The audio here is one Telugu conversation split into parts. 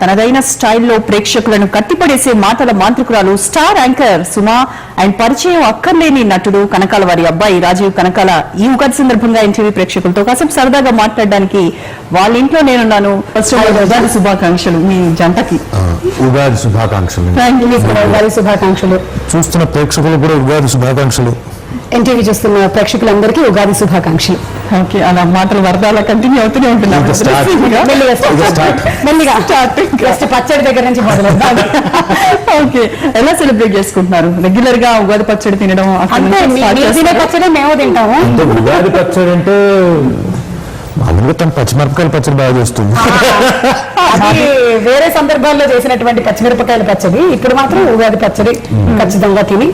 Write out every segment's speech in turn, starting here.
తనదైన స్టైల్లో ప్రేక్షకులను కట్టిపడేసే మాటల మాంత్రికురాలు స్టార్ యాంకర్ సుమా అండ్ పరిచయం అక్కర్లేని నటుడు కనకాల వారి అబ్బాయి రాజీవ్ కనకాల ఈ ఉగాది సందర్భంగా ఎన్టీవీ ప్రేక్షకులతో కాసేపు సరదాగా మాట్లాడడానికి వాళ్ళ ఇంట్లో నేనున్నాను. ఫస్ట్ ఉగాది శుభాకాంక్షలు మీ జంటకి. ఉగాది శుభాకాంక్షలు. ఉగాది శుభాకాంక్షలు. చూస్తున్న ప్రేక్షకులు కూడా ఉగాది శుభాకాంక్షలు. ఎన్టీవీ చూస్తున్న ప్రేక్షకులందరికీ ఉగాది శుభాకాంక్షలు. ఓకే, అలా మాటలు వరదాలా కంటిన్యూ అవుతూనే ఉంటున్నాం. మెల్లిగా పచ్చడి దగ్గర నుంచి మొదలవుతాం. ఓకే, ఎలా సెలబ్రేట్ చేసుకుంటున్నారు? రెగ్యులర్ గా ఉగాది పచ్చడి తినడం? తినే పచ్చడి మేము తింటాము. ఉగాది పచ్చడి అంటే మామూలుగా తన పచ్చిమిరపకాయల పచ్చడి బాగా చేస్తుంది. అది వేరే సందర్భాల్లో చేసినటువంటి పచ్చిమిరపకాయల పచ్చడి. ఇప్పుడు మాత్రం ఉగాది పచ్చడి ఖచ్చితంగా తిని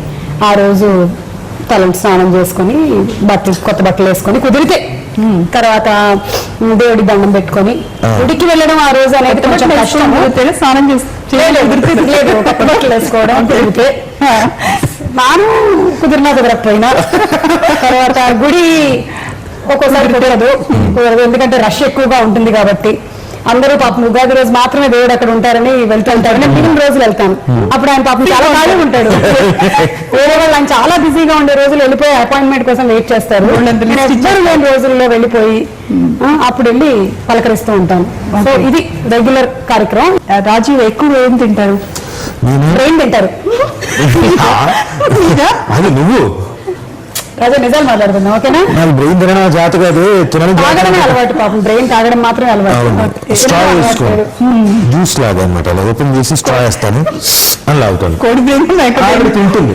ఆ రోజు తలంటి స్నానం చేసుకుని కొత్త బట్టలు వేసుకొని కుదిరితే తర్వాత దేవుడి దండం పెట్టుకొని గుడికి వెళ్ళడం ఆ రోజు అనేది కొంచెం కష్టం. స్నానం లేదు, కొత్త బట్టలు వేసుకోవడం కుదిరితే, స్నానం కుదిరినా కుదరకపోయినా తర్వాత గుడి ఒక్కోసారి కుదరదు, ఎందుకంటే రష్ ఎక్కువగా ఉంటుంది కాబట్టి. అందరూ పాపం ఉగాది రోజు మాత్రమే దేవుడు అక్కడ ఉంటారని వెళ్తుంటారు. నేను మిగిలిన రోజులు వెళ్తాను. అప్పుడు ఆయన పాపం చాలా ఖాళీ ఉంటాడు. వేరే వాళ్ళు ఆయన చాలా బిజీగా ఉండే రోజులు వెళ్ళిపోయి అపాయింట్మెంట్ కోసం వెయిట్ చేస్తారు. ఇద్దరు లేని రోజుల్లో వెళ్ళిపోయి అప్పుడు వెళ్ళి పలకరిస్తూ ఉంటాను. సో ఇది రెగ్యులర్ కార్యక్రమం. రాజీవ్ ఎక్కువ ఏం తింటారు? బ్రెయిన్ తింటారు. అది నువ్వు అదే నిజాలు మాట్లాడుతున్నాం. ఓకేనా? బ్రెయిన్ తినడం జాత కాదు, తాగడమే అలవాటు. పాపం బ్రెయిన్ తాగడం మాత్రమే అలవాటు. స్ట్రా వేసుకో, జ్యూస్ లాగా అనమాట. అలా ఓపెన్ చేసి స్ట్రా వేస్తాను అని లాగుతాను. కోడి బ్రెయిన్ తింటుంది,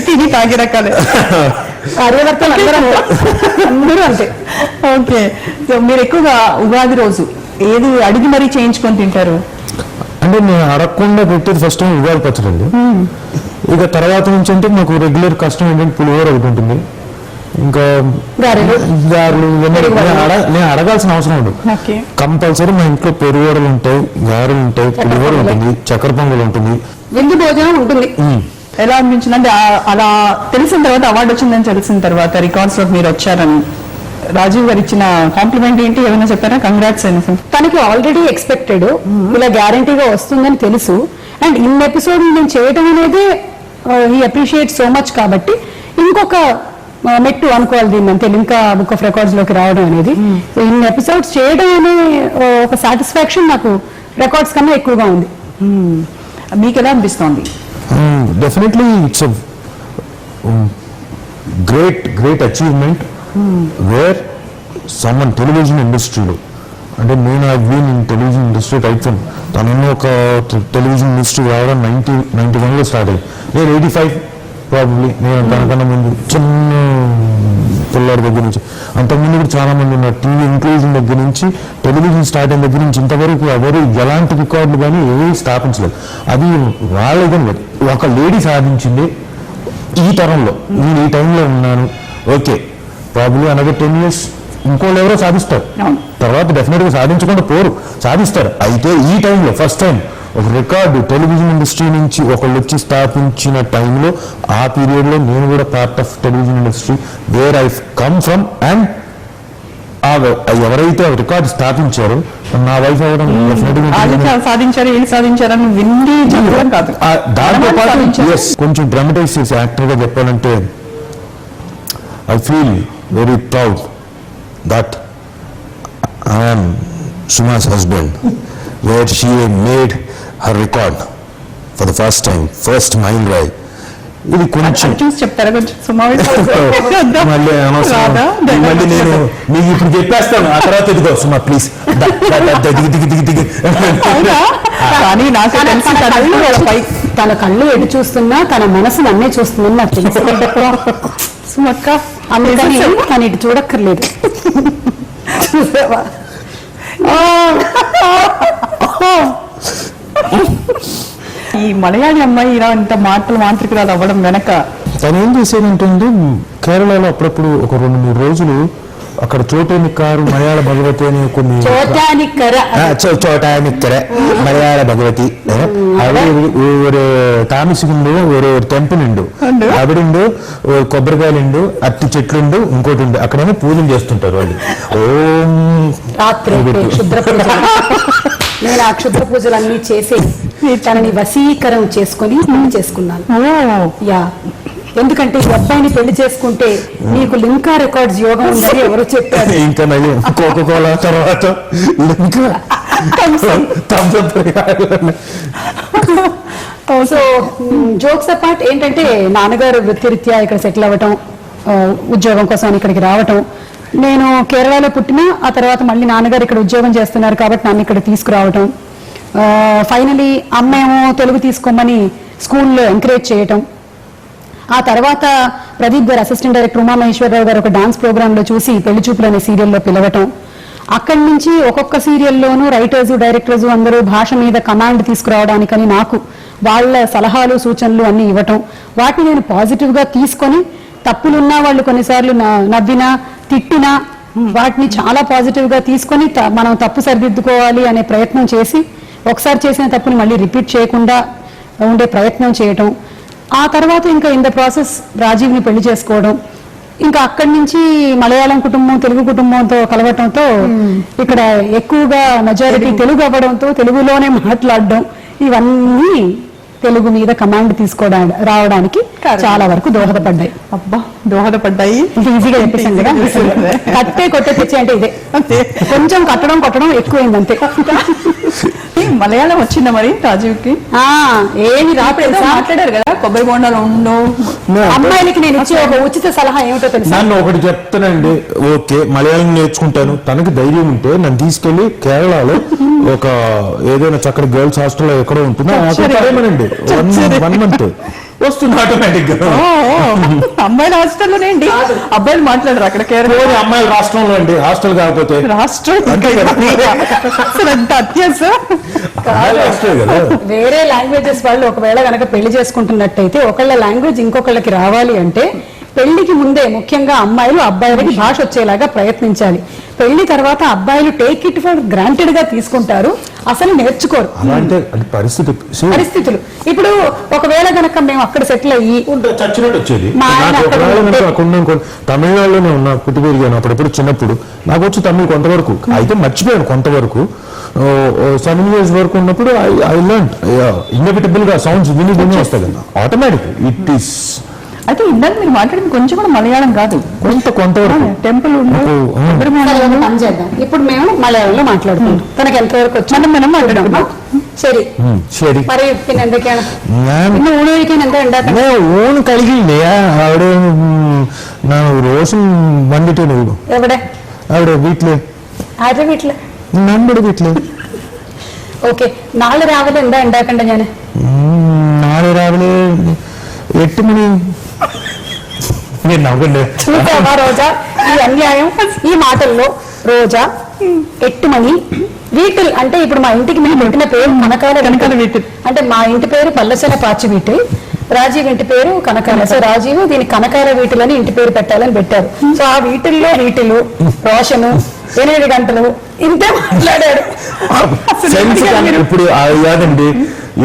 తిని తాగే రకాలే కార్యకర్తలు అందరూ అంతే. ఓకే, సో మీరు ఎక్కువగా ఉగాది రోజు ఏది అడిగి మరీ చేయించుకొని తింటారు? అంటే నేను అడగకుండా పెట్టేది ఫస్ట్ టైం ఉగాది పచ్చడి అండి. ఇక తర్వాత నుంచి అంటే మాకు రెగ్యులర్ కష్టం ఏంటంటే పులిహోర ఒకటి ఉంటుంది, ఇంకా గారెలు. నేను అడగాల్సిన అవసరం ఉండదు. కంపల్సరీ మా ఇంట్లో పెరుగోడలు ఉంటాయి, గారెలు ఉంటాయి, పులిహోర ఉంటుంది, చక్కెర పొంగల్ ఉంటుంది, విందు భోజనం ఉంటుంది. ఎలా అనిపించింది అంటే అలా తెలిసిన తర్వాత, అవార్డు వచ్చిందని తెలిసిన తర్వాత, రికార్డ్స్ లో మీరు వచ్చారని రాజీవ్ గారు ఇచ్చిన కాంప్లిమెంట్ ఏంటి? ఏమైనా చెప్పారా? కంగ్రాట్స్ అని. తనకి ఆల్రెడీ ఎక్స్పెక్టెడ్, ఇలా గ్యారంటీగా వస్తుందని తెలుసు. అండ్ ఇన్ ఎపిసోడ్ నేను చేయటం అనేది హీ అప్రిషియేట్ సో మచ్. కాబట్టి ఇంకొక మెట్టు అనుకోవాలి దీన్ని అంతే, ఇంకా బుక్ ఆఫ్ రికార్డ్స్ లోకి రావడం అనేది. ఇన్ ఎపిసోడ్స్ చేయడం అనే ఒక సాటిస్ఫాక్షన్ నాకు రికార్డ్స్ కన్నా ఎక్కువగా ఉంది. మీకు ఎలా అనిపిస్తోంది? Definitely it's great achievement where someone television ఇండస్ట్రీలో, అంటే నేను I been in television industry right from తనను ఒక టెలివిజన్ ఇండస్ట్రీ రావడం 91లో స్టార్ట్ అయ్యి, నేను 85 ప్రాబబ్లీ. నేను దానికన్నా ముందు చిన్న పిల్లడి దగ్గర నుంచి, అంతకుముందు కూడా చాలా మంది ఉన్నారు. టీవీ ఇంక్లూజన్ దగ్గర నుంచి, టెలివిజన్ స్టార్ట్ అయిన దగ్గర నుంచి ఇంతవరకు ఎవరు ఎలాంటి రికార్డులు కానీ ఏవి స్థాపించలేదు. అది వాళ్ళ ఒక లేడీ సాధించింది ఈ తరంలో. నేను ఈ టైంలో ఉన్నాను. ఓకే, ప్రాబ్లీ అనదర్ 10 years ఇంకోళ్ళు ఎవరో సాధిస్తారు, తర్వాత డెఫినెట్ గా సాధించకుండా పోరు, సాధిస్తారు. అయితే ఈ టైంలో ఫస్ట్ టైం ఒక రికార్డు టెలివిజన్ ఇండస్ట్రీ నుంచి ఒకళ్ళు వచ్చి స్థాపించిన టైంలో, ఆ పీరియడ్ లో నేను కూడా part of television industry where I come from. And ఎవరైతే రికార్డు స్థాపించారో నా వైఫ్ అవ్వడం సాధించారు, ఏం సాధించారని విండి చెప్పడం కాదు. దాంతో పాటు కొంచెం డ్రామటైజ్ చేసి యాక్టర్ గా చెప్పాలంటే, I feel very proud that I am Suma's husband, where she made her record for the first time, first mile drive. ఇది కొంచెం చూసి చెప్తారా? కొంచెం మళ్ళీ మళ్ళీ నేను మీకు ఇప్పుడు చెప్పేస్తాను, ఆ తర్వాత ఇదిగో సుమా ప్లీజ్ దిగి. కానీ నాకు తన కళ్ళు ఎటు చూస్తున్నా తన మనసు నన్నే చూస్తుందని నాకు తెలుసు. సుమక్క అందుకని తను ఇటు చూడక్కర్లేదు. ఈ మలయాళీ అమ్మాయి ఇలా ఇంత మాటలు మాంత్రికురాలు అవ్వడం వెనక తను ఏం చేసేదంటే, కేరళలో అప్పుడప్పుడు ఒక 2-3 రోజులు అక్కడ చోటానిక్కరు మలయాళ భగవతి అని కొన్ని చోటానిక్కర మలయాళ భగవతి ഒരു താമസിക്കുമ്പോൾ ഒരു ടെമ്പിൾ ഉണ്ട്, അവിടെ ഉണ്ട് కొబ్బరికాయలు, అట్టి చెట్లుండు, ఇంకోటి ఉంది. అక్కడేమో పూజలు చేస్తుంటారు వాళ్ళు. ఓం నేను ఆ క్షుద్ర పూజలన్నీ చేసి తనని వశీకరం చేసుకొని పెళ్లి చేసుకున్నాను. యా, ఎందుకంటే ఈ అబ్బాయిని పెళ్లి చేసుకుంటే నీకు లింకా రికార్డ్స్ యోగం ఉందని ఎవరు చెప్పారు. ఇంకా మళ్ళీ కోకోకోలా తర్వాత ఇంకా సో జోక్స్ అపార్ట్ ఏంటంటే నాన్నగారు వృత్తిరీత్యా ఇక్కడ సెటిల్ అవ్వటం, ఉద్యోగం కోసం ఇక్కడికి రావటం. నేను కేరళలో పుట్టినా ఆ తర్వాత మళ్ళీ నాన్నగారు ఇక్కడ ఉద్యోగం చేస్తున్నారు కాబట్టి నన్ను ఇక్కడ తీసుకురావటం. ఫైనలీ అమ్మేమో తెలుగు తీసుకోమని స్కూల్లో ఎంకరేజ్ చేయటం. ఆ తర్వాత ప్రదీప్ గారు అసిస్టెంట్ డైరెక్టర్ ఉమామహేశ్వరరావు గారు ఒక డాన్స్ ప్రోగ్రాంలో చూసి పెళ్లి చూపులు అనే సీరియల్లో పిలవటం. అక్కడి నుంచి ఒక్కొక్క సీరియల్లోనూ రైటర్స్ డైరెక్టర్స్ అందరూ భాష మీద కమాండ్ తీసుకురావడానికని నాకు వాళ్ళ సలహాలు సూచనలు అన్ని ఇవ్వటం. వాటిని నేను పాజిటివ్గా తీసుకొని తప్పులున్నా వాళ్ళు కొన్నిసార్లు నవ్వినా తిట్టినా వాటిని చాలా పాజిటివ్గా తీసుకొని మనం తప్పు సరిదిద్దుకోవాలి అనే ప్రయత్నం చేసి ఒకసారి చేసిన తప్పుని మళ్ళీ రిపీట్ చేయకుండా ఉండే ప్రయత్నం చేయటం. ఆ తర్వాత ఇంకా ఇన్ ద ప్రాసెస్ రాజీవ్ని పెళ్లి చేసుకోవడం. ఇంకా అక్కడి నుంచి మలయాళం కుటుంబం తెలుగు కుటుంబంతో కలవటంతో ఇక్కడ ఎక్కువగా మెజారిటీ తెలుగు అవ్వడంతో తెలుగులోనే మాట్లాడడం, ఇవన్నీ తెలుగు మీద కమాండ్ తీసుకోవడానికి రావడానికి చాలా వరకు దోహదపడ్డాయి. అబ్బా, దోహదపడ్డాయి. ఈజీగా చెప్పేసాం కదా, కట్టే కొట్టే తెచ్చే అంటే ఇదే. కొంచెం కొట్టడం ఎక్కువైంది అంతే. మలయాళం వచ్చిందా మరి రాజీవ్కి? ఏమి రాలేదు. మాట్లాడారు కదా కొబ్బరి బొండాలు ఉండవు. అమ్మాయిలకి నేను ఇచ్చే ఒక ఉచిత సలహా ఏమిటో తెలుసు. నన్ను ఒకటి చెప్తానండి, ఓకే మలయాళం నేర్చుకుంటాను, తనకి ధైర్యం ఉంటే నన్ను తీసుకెళ్లి కేరళలో ఒక ఏదైనా చక్కటి గర్ల్స్ హాస్టల్ ఎక్కడో ఉంటుందో అక్కడేమనండి 1 month వస్తుంది ఆటోమేటిక్ గా. అమ్మాయిల హాస్టల్లోనే అండి, అబ్బాయిలు మాట్లాడరు అక్కడ కేరళ. అమ్మాయిల రాష్ట్రంలో అండి, హాస్టల్ కాకపోతే రాష్ట్రం వేరే లాంగ్వేజెస్ వాళ్ళు ఒకవేళ కనుక పెళ్లి చేసుకుంటున్నట్టయితే ఒకళ్ళ లాంగ్వేజ్ ఇంకొకళ్ళకి రావాలి అంటే పెళ్లికి ముందే ముఖ్యంగా అమ్మాయిలు అబ్బాయిలకి భాష వచ్చేలాగా ప్రయత్నించాలి. పెళ్లి తర్వాత అబ్బాయిలు టేక్ ఇట్ ఫర్ గ్రాంటెడ్ గా తీసుకుంటారు, అసలు నేర్చుకోరు. పరిస్థితులు ఇప్పుడు ఒకవేళ కనుక మేము అక్కడ సెటిల్ అయ్యి చచ్చినట్టు వచ్చేది. తమిళనాడులోనే ఉన్నా, పుట్టి పెరిగాను. అప్పుడప్పుడు చిన్నప్పుడు నాకు వచ్చి తమిళ కొంతవరకు, అయితే మర్చిపోయాను కొంతవరకు. 7 years వరకు ఉన్నప్పుడు ఐ లెర్న్ ఇన్ఎవిటబుల్ గా సౌండ్స్ విని వస్తాయి కదా ఆటోమేటిక్. ఇట్ ఈస్ అయితే ఇందాక మీరు మాట్లాడింది కొంచెం కూడా మలయాళం కాదు, కొంతవరకు టెంపుల్ ఇప్పుడు మేము మలయాళంలో మాట్లాడుకుంటాం. తనకి ఎంతవరకు వచ్చి మనం మాట్లాడుకుంటాం. ശരി ശരി പറയൂ. പിന്നെ എന്തൊക്കെയാണ് ഇന്ന് ഊണ് കഴിക്കാൻ എന്താ ഉണ്ടാക്കുന്നത്? ഊണ് കഴിക്കില്ലേ അവിടെ റോഷൻ വന്നിട്ടേ ഉള്ളൂ. എവിടെ? അവിടെ വീട്ടില്. ആരുടെ വീട്ടില്? നമ്മുടെ വീട്ടില്. ഓക്കെ, നാളെ രാവിലെ എന്താ ഉണ്ടാക്കണ്ടേ? ഞാന് നാളെ രാവിലെ 8 മണി. చూసావా రోజా ఈ అన్యాయం ఈ మాటల్లో? రోజా 8 మణి వీటిల్ అంటే ఇప్పుడు మా ఇంటికి మేము పెట్టిన పేరు కనకాల వీటిల్ అంటే మా ఇంటి పేరు పల్లసన పాచి వీటిల్, రాజీవ్ ఇంటి పేరు కనకాల. సో రాజీవ్ దీని కనకాల వీటిల్ అని ఇంటి పేరు పెట్టాలని పెట్టారు. సో ఆ వీటిల్లో వీటిలు రోషను 8 గంటలు ఇంతే మాట్లాడాడు. ఇప్పుడు కాదండి,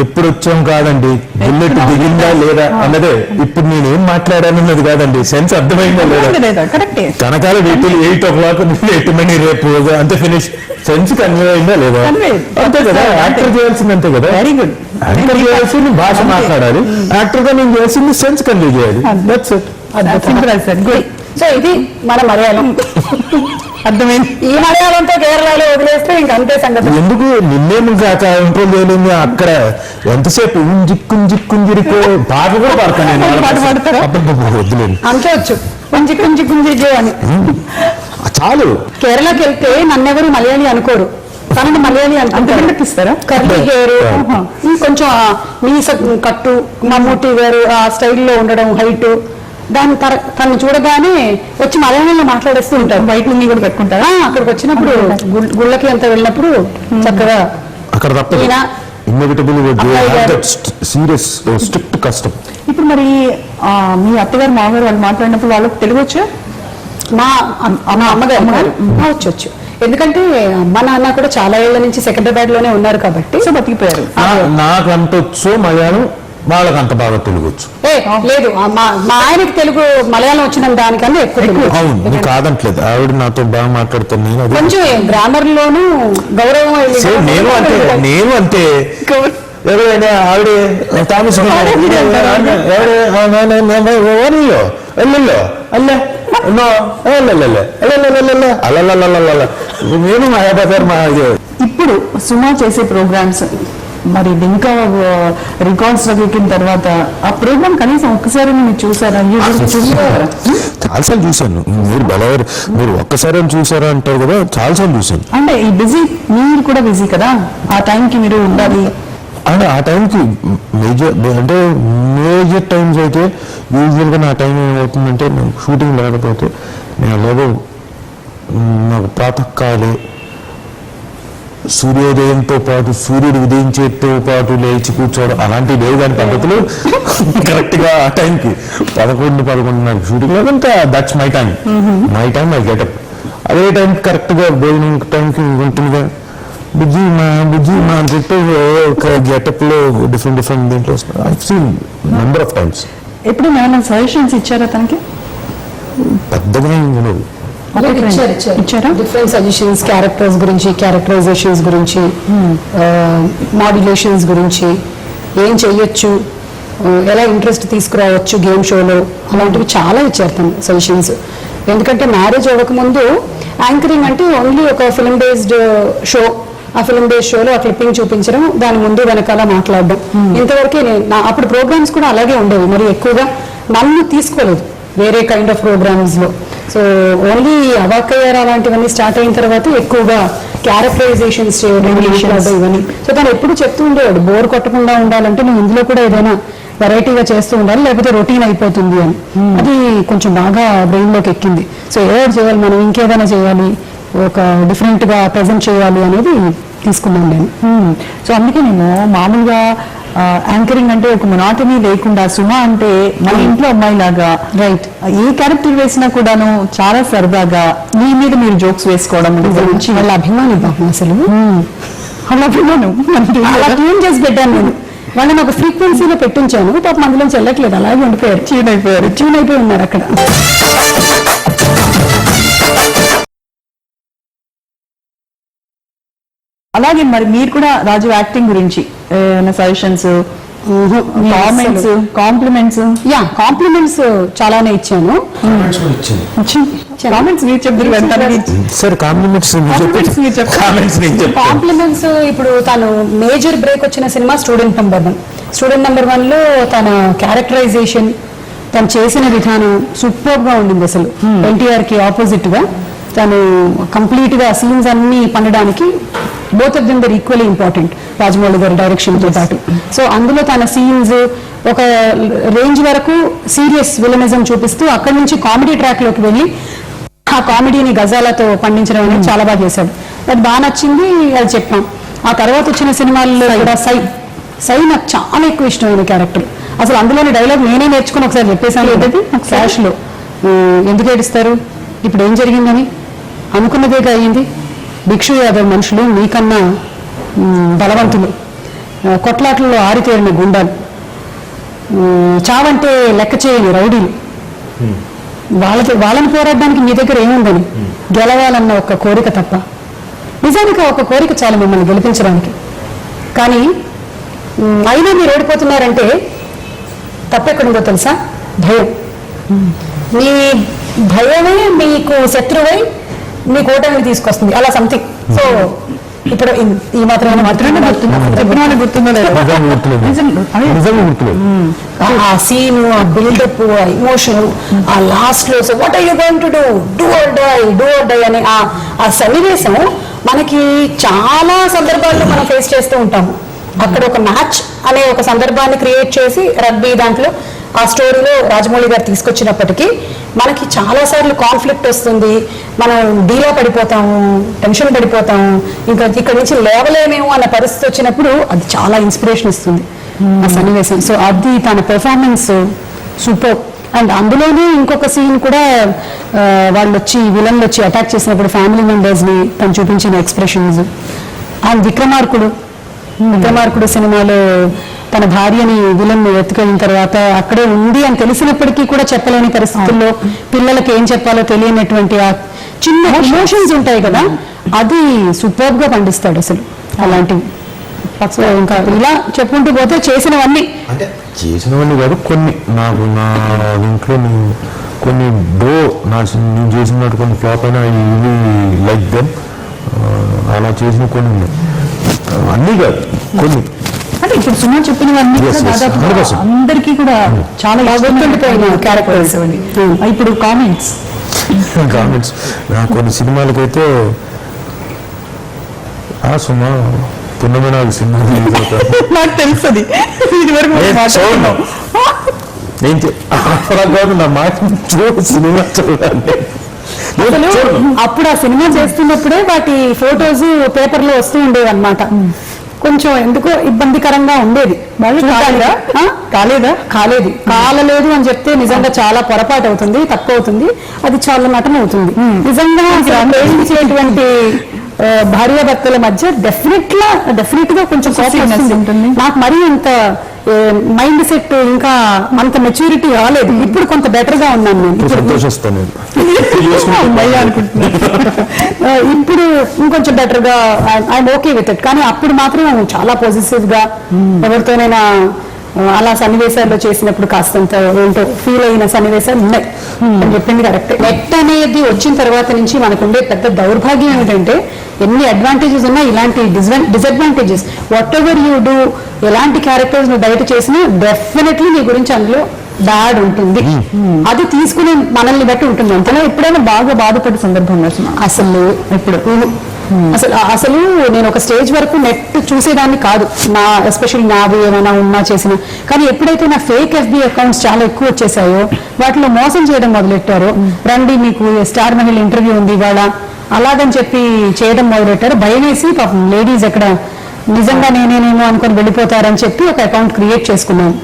ఎప్పుడు వచ్చాం కాదండి, బుల్లెట్ దిగిందా లేదా అన్నదే ఇప్పుడు నేను ఏం మాట్లాడానన్నది కాదండి, సెన్స్ అర్థమైందా లేదా. కనకాల వీటిల్ 8 o'clock 8 మణి రేపు అంతే ఫినిష్. సెన్స్ కన్వే అయిందా లేదా అంతే కదా. యాక్టర్ చేయాల్సింది అంతే కదా. Very good. యాక్టర్ చేయాల్సింది భాష మాట్లాడాలి, యాక్టర్ గా నేను చేయాల్సింది సెన్స్ కన్వే చేయాలి. సో ఇది మన మలయాళం. అర్థమైంది. ఈ మలయాళంతో కేరళలో వదిలేస్తే ఇంకంతే సంగతి. ఎందుకు నిన్నేమి ఇంట్రోల్ చేయలేదు అక్కడ ఎంతసేపు కుంజిక్కుంజిరికో పాట కూడా పాడతాను. వద్దులేదు అంతే వచ్చు కుంజిక్కుంజిక్కుంజిరికో అని చాలు. కేరళకి వెళ్తే నన్నెవరు మలయాళీ అనుకోరు, తనని మలయాళీ అనుకుంటారు. కర్లీ హెయిర్, కొంచెం మీస కట్టు, మమ్మూటి గారు ఆ స్టైల్లో ఉండడం, హైట్, దాని తను చూడగానే వచ్చి మలయాళంలో మాట్లాడేస్తూ ఉంటారు. బయట నుండి కూడా పెట్టుకుంటారా? అక్కడికి వచ్చినప్పుడు గుళ్ళకి అంతా వెళ్ళినప్పుడు చక్కగా అక్కడ సీరియస్ స్ట్రిక్ట్ కష్టం. ఇప్పుడు మరి మీ అత్తగారు మామగారు వాళ్ళు మాట్లాడినప్పుడు వాళ్ళకి తెలుగు వచ్చా? మా అమ్మగారు వచ్చు. ఎందుకంటే అమ్మ నాన్న కూడా చాలా ఏళ్ల నుంచి సెకండ్రాబాద్ లోనే ఉన్నారు కాబట్టి సో బతికిపోయారు. నాకు అంత వచ్చు మలయాళం, వాళ్ళకి అంత బాగా తెలుగు వచ్చు. లేదు మా ఆయనకి తెలుగు మలయాళం వచ్చిన దానికన్నా ఎక్కువ. అవును, నేను కాదంటలేదు, ఆవిడ నాతో బాగా మాట్లాడుతాను. నేను కొంచెం గ్రామర్ లోను గౌరవం. నేను అంతే. ఎవరైనా ఆవిడ తామస నేను ఇప్పుడు సుమా చేసే ప్రోగ్రామ్స్ మరి ఇంకా రికార్డ్స్ ఎక్కిన తర్వాత ఆ ప్రోగ్రామ్ కనీసం ఒక్కసారి మీరు చూసారా? చాలాసార్లు చూసాను. మీరు ఒక్కసారి చూసారా అంటారు కదా, చాలాసార్లు చూసాను. అంటే ఈ బిజీ, మీరు కూడా బిజీ కదా, ఆ టైంకి మీరు ఉండాలి. అంటే ఆ టైంకి మేజర్ టైమ్స్ అయితే యూజువల్గా నా టైం ఏమవుతుందంటే, షూటింగ్ లేకపోతే నేను అలాగే నాకు ప్రాతకాలే సూర్యోదయంతో పాటు సూర్యుడు ఉదయించేతో పాటు లేచి కూర్చోవడం అలాంటివి లేవు. దాని పద్ధతులు కరెక్ట్గా ఆ టైంకి 11-11:30 షూటింగ్ లేదంటే that's my time. I get up అదే టైంకి కరెక్ట్గా భోజనం టైంకి ఉంటుందిగా. బుజ్జి మా అని చెప్పి ఒక గెటప్ లో డిఫరెంట్ దీంట్లో వస్తుంది. I seen number of times. ఎప్పుడు ఏమైనా సజెషన్స్ ఇచ్చారా తనకి? పెద్దగా ఉండదు. ఇచ్చారా డిఫరెంట్ సజెషన్స్, క్యారెక్టర్స్ గురించి, క్యారెక్టరైజేషన్స్ గురించి, మాడ్యులేషన్స్ గురించి, ఏం చెయ్యొచ్చు, ఎలా ఇంట్రెస్ట్ తీసుకురావచ్చు గేమ్ షోలో, అలాంటివి చాలా ఇచ్చారు తను సజెషన్స్. ఎందుకంటే మ్యారేజ్ అవ్వకముందు యాంకరింగ్ అంటే ఓన్లీ ఒక ఫిల్మ్ బేస్డ్ షో, ఆ ఫిల్మ్ బేస్డ్ షోలో ఆ క్లిప్పింగ్ చూపించడం, దాని ముందు వెనకాల మాట్లాడడం, ఇంతవరకే అప్పుడు ప్రోగ్రామ్స్ కూడా అలాగే ఉండేవి. మరి ఎక్కువగా నన్ను తీసుకోలేదు వేరే కైండ్ ఆఫ్ ప్రోగ్రామ్స్ లో. సో ఓన్లీ అవాకయ్యారా అలాంటివన్నీ స్టార్ట్ అయిన తర్వాత ఎక్కువగా క్యారెక్టరైజేషన్స్ చేయడం ఇవన్నీ. సో తను ఎప్పుడు చెప్తూ ఉండేవాడు, బోర్ కొట్టకుండా ఉండాలంటే నువ్వు ఇందులో కూడా ఏదైనా వెరైటీగా చేస్తూ ఉండాలి, లేకపోతే రొటీన్ అయిపోతుంది అని. అది కొంచెం బాగా బ్రెయిన్ లోకి ఎక్కింది. సో ఏదో చేయాలి, మనం ఇంకేదైనా చేయాలి, ఒక డిఫరెంట్ గా ప్రజెంట్ చేయాలి అనేది తీసుకున్నాను నేను. సో అందుకే నేను మామూలుగా యాంకరింగ్ అంటే ఒక మొనాటనీ లేకుండా, సుమా అంటే మన ఇంట్లో అమ్మాయి లాగా, రైట్, ఏ క్యారెక్టర్ వేసినా కూడాను చాలా సరదాగా మీ మీద మీరు జోక్స్ వేసుకోవడం గురించి వాళ్ళ అభిమాని బాబు అసలు వాళ్ళ అభిమానం అలా ట్యూన్ చేసి పెట్టాను నేను. వాళ్ళని ఒక ఫ్రీక్వెన్సీలో పెట్టించాను, పాపం అందులో చెల్లట్లేదు, అలాగే ఉండిపోయారు, ట్యూన్ అయిపోయి ఉన్నారు అక్కడ. అలాగే మరి మీరు కూడా రాజు యాక్టింగ్ గురించి సజెషన్స్, కామెంట్స్, కాంప్లిమెంట్స్? కాంప్లిమెంట్స్ చాలానే ఇచ్చాను. కామెంట్స్ మీరు చెప్తారు సార్. కాంప్లిమెంట్స్ ఇప్పుడు తను మేజర్ బ్రేక్ వచ్చిన సినిమా స్టూడెంట్ నెంబర్ 1 లో తన క్యారెక్టరైజేషన్, తను చేసిన విధానం సూపర్ గా ఉండింది అసలు. ఎన్టీఆర్ కి ఆపోజిట్ గా తను కంప్లీట్ గా సీన్స్ అన్ని పండడానికి both of them they're equally important, Rajamouli గారి డైరెక్షన్ తో పాటు. సో అందులో తన సీన్స్ ఒక రేంజ్ వరకు సీరియస్ విలనిజం చూపిస్తూ అక్కడి నుంచి కామెడీ ట్రాక్ లోకి వెళ్ళి ఆ కామెడీని గజాలతో పండించడం అనేది చాలా బాగా చేశాడు. అది బాగా నచ్చింది, అది చెప్పాం. ఆ తర్వాత వచ్చిన సినిమాల్లో కూడా సై నాకు చాలా ఎక్కువ ఇష్టమైన క్యారెక్టర్. అసలు అందులోని డైలాగ్ నేనే నేర్చుకుని ఒకసారి చెప్పేశాను ఏంటది ఫ్లాష్ లో, ఎందుకు ఏడుస్తారు, ఇప్పుడు ఏం జరిగిందని, అనుకున్నదేగా అయ్యింది, భిక్షు యాదవ్ మనుషులు మీకన్నా బలవంతులు, కొట్లాట్లలో ఆరితేరిన గుండాలు, చావంటే లెక్క చేయని రౌడీలు, వాళ్ళని పోరాడడానికి మీ దగ్గర ఏముందని, గెలవాలన్న ఒక కోరిక తప్ప. నిజానికి ఒక కోరిక చాలు మిమ్మల్ని గెలిపించడానికి, కానీ అయినా మీరు ఓడిపోతున్నారంటే తప్పెక్కడుందో తెలుసా? భయం. మీ భయమే మీకు శత్రువై మీ ఓటమిని తీసుకొస్తుంది, అలా సంథింగ్. సో ఇప్పుడు ఈ మాత్రం ఆ సీన్, ఆ బిల్డప్, ఆ ఇమోషన్, ఆ లాస్ట్ లో what are you going to do or die అనే ఆ సన్నివేశం మనకి చాలా సందర్భాల్లో మనం ఫేస్ చేస్తూ ఉంటాము. అక్కడ ఒక మ్యాచ్ అనే ఒక సందర్భాన్ని క్రియేట్ చేసి రగ్బీ దాంట్లో ఆ స్టోరీలో రాజమౌళి గారు తీసుకొచ్చినప్పటికీ మనకి చాలాసార్లు కాన్ఫ్లిక్ట్ వస్తుంది, మనం డీలో పడిపోతాము, టెన్షన్ పడిపోతాము, ఇంకా ఇక్కడి నుంచి లేవలేమేమో అన్న పరిస్థితి వచ్చినప్పుడు అది చాలా ఇన్స్పిరేషన్ ఇస్తుంది ఆ సన్నివేశం. సో అది తన పెర్ఫార్మెన్స్ సూపర్. అండ్ అందులోనే ఇంకొక సీన్ కూడా, విలన్లు వచ్చి అటాక్ చేసినప్పుడు ఫ్యామిలీ మెంబర్స్ని తను చూపించిన ఎక్స్ప్రెషన్స్. అండ్ విక్రమార్కుడు సినిమాలో తన భార్యని విలన్ ఎత్తుకెళ్ళిన తర్వాత అక్కడే ఉంది అని తెలిసినప్పటికీ కూడా చెప్పలేని పరిస్థితుల్లో పిల్లలకి ఏం చెప్పాలో తెలియనటువంటి ఆ చిన్న ఎమోషన్స్ ఉంటాయి కదా, అది సూపర్ గా పండిస్తాడు అసలు అలాంటివి. సో ఇంకా ఇలా చెప్పుకుంటూ పోతే చేసినవన్నీ అంటే చేసినవన్నీ కాదు, కొన్ని నాకు నా ఇంట్లో కొన్ని నేను చేసినట్టు కొన్ని ఫ్లాప్ అయినా ఇవి లైక్ దెమ్, అలా చేసిన కొన్ని ఉన్నాయి, అన్నీ కాదు కొన్ని. అంటే ఇప్పుడు సుమా చెప్పినవన్నీ కూడా Yes, yes, దాదాపు 100%. అందరికీ కూడా చాలా గుర్తుండిపోయిన క్యారెక్టర్స్ అవన్నీ. ఇప్పుడు కామెంట్స్ కామెంట్స్ కొన్ని సినిమాలకైతే సుమా పున్నమే నాకు సినిమా రిలీజ్ అవుతాను నాకు తెలుస్తుంది, ఇది వరకు మనం మాట్లాడుకున్నాం. కాదు నా మాట చూడు, సినిమా చూడండి. అసలు అప్పుడు ఆ సినిమా చేస్తున్నప్పుడే వాటి ఫొటోస్ పేపర్ లో వస్తూ ఉండేవి అనమాట. కొంచెం ఎందుకో ఇబ్బందికరంగా ఉండేది. కాలేదు కాలలేదు అని చెప్తే నిజంగా చాలా పొరపాటు అవుతుంది, తక్కువ అవుతుంది, అది చాలా నటన అవుతుంది. నిజంగా ప్రేమించేటువంటి భార్యాభర్తల మధ్య డెఫినెట్ గా కొంచెం కోపం ఉంటుంది. నాకు మరీ అంత మైండ్ సెట్ ఇంకా అంత మెచ్యూరిటీ రాలేదు. ఇప్పుడు కొంత బెటర్ గా ఉన్నాను నేను. సంతోషిస్తాను ఇప్పుడు ఇంకొంచెం బెటర్ గా ఐఎమ్ ఓకే విత్ ఇట్. కానీ అప్పుడు మాత్రం చాలా పాజిటివ్ గా ఎవరితోనైనా అలా సన్నివేశాల్లో చేసినప్పుడు కాస్తంత ఏంటో ఫీల్ అయిన సన్నివేశాలు ఉన్నాయి అని చెప్పింది కరెక్ట్. నెట్ అనేది వచ్చిన తర్వాత నుంచి మనకుండే పెద్ద దౌర్భాగ్యం ఏమిటంటే ఎన్ని అడ్వాంటేజెస్ ఉన్నా ఇలాంటి disadvantages. What ever you do, ఎలాంటి క్యారెక్టర్స్ నువ్వు బయట చేసినా డెఫినెట్లీ నీ గురించి అందులో బ్యాడ్ ఉంటుంది. అది తీసుకునే మనల్ని బట్టి ఉంటుంది. అంతలో ఎప్పుడైనా బాగా బాధపడే సందర్భం అసలు ఎప్పుడు అసలు నేను ఒక స్టేజ్ వరకు నెట్ చూసేదాన్ని కాదు, నా ఎస్పెషల్లీ నావి ఏమైనా ఉన్నా చేసినా. కానీ ఎప్పుడైతే నా ఫేక్ FB అకౌంట్స్ చాలా ఎక్కువ వచ్చేసాయో, వాటిలో మోసం చేయడం మొదలెట్టారో, రండి మీకు స్టార్ మహిళ ఇంటర్వ్యూ ఉంది ఇవాళ అలాగని చెప్పి చేయడం మొదలెట్టారు. భయం వేసి పాపం లేడీస్ ఎక్కడ నిజంగా నేనేనేమో అనుకొని వెళ్ళిపోతారని చెప్పి ఒక అకౌంట్ క్రియేట్ చేసుకున్నాను.